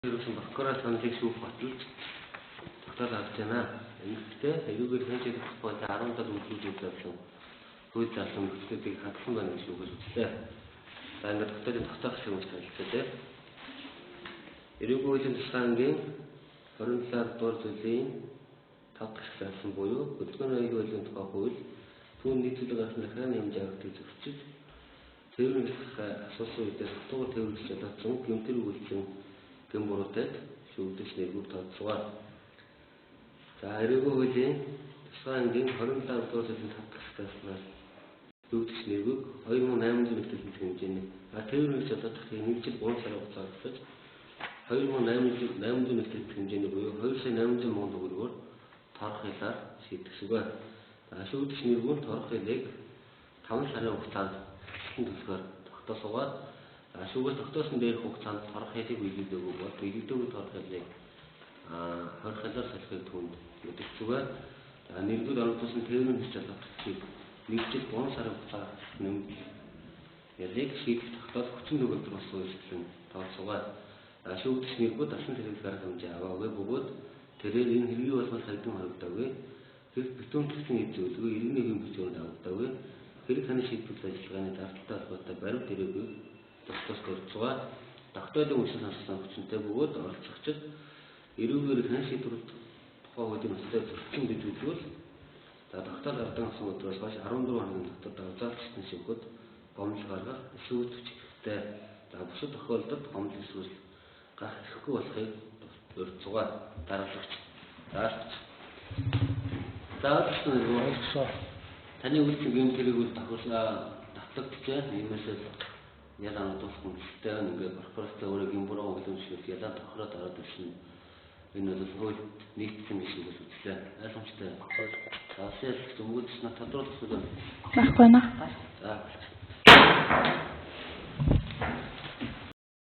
Ерөөсөн прокурор саналыг шүүх баталж тогтоол авч байна. Ингэхдээ эрүүгээр хэмжээх бодлоо 17 үйлдвэрлэж байсан хууль зарлан нөхцөлийг хадгалсан байна гэж үгэж үзлээ. За ингээд тогтоолын тогтоох юм хэлцээ. Эрүүгийн хуулийн тусгаангийн 27 дугаар зүйлийн 5 дахь хэлсэн буюу хөдөлгөөний аюулгүй байдлын тухай хууль түүний нийтлэг гарсан захиргааны хэмжээ авалтыг зөрчиж тэрүүрийн асуусан үедээ сатуугаар тэрүүрч чадсан гэмтэр үйлчлэн гэм буруудад шүүгдэж нэргүй тооцоогоо. За эрүүгийн хуулийн тусгаангийн 27 дугаар зүйлийн 5 дахь хэлснээр шүүгдэж нэргүй 2800 мэтгэлэг хэмжээний тэрүүрийн чадах нэг жил 3 сарын хугацаа өгсөн 2800 мэтгэлэг хэмжээний буюу 2,800,000 төгрөгөөр торох хэлээр шийдэгсэвэ. Шүүгдэж нэргүй торох хэлийг 5 сарын хугацаанд төлөхөөр тогтоосоогоо. Шүүгээс тогтоосон дээрх хугацаанд торох хэлийг биелэгдээгүй бол биелэгдээгүй торох хэлийг 20 хэлээр солихыг түүнд мэдгцэвэ. Нэгдүгээр орон тусгай тээврийн хэлцэлийг нэг жил 3 сарын хугацаар нэмж ялыг шийдэх тогтоол 30 төгрөгөөр болсон үйлчлэн тооцоогоо. Шүүгдэж нэргүй дасан тэрэг гарах хэмжээ аваагүй бөгөөд тэрээр энэ хэргийг болмол хайдан харагдаагүй. Хэрэг битүүнтгсэн эд зөвлөгөө иргэний хэм бичвэрт авагдаагүй. Хэрэг ханы шийдвэрлэл ажиллагааны дарталтай холбоотой баримт ирээгүй тогтоос төрцгөө. Тогтоолын үсэн сонссон хүчинтэй бөгөөд оролцогчид эрүүгээр хэн шийдвэрлэх тухай хуулийн үстэй зөрчил гэж үзвэл тогтоол гардан авсан өдрөөс хойш 14 хоногийн дотор давзаалтчдын шивхөд гомдол гаргах эсвэл хүчтэй. Бусад тохиолдолд гомдол эсвэл гарах эрхгүй болохыг төрцгөө. Дараалагч. Таны үйлчлэг гэмтэрийг үл давтагдчихэ. Иймээс ялан одуулах хүнстэй ингээд прокуратураа өөрөө гэмбуруу хөдөлмөрлөж ялан тохироод ороод ирсэн. Энэ бол хууль нийтсэн биш гэж үзлээ. Ойлгомжтой. За, зөвхөн тодруулах зүйл байхгүй наа. За.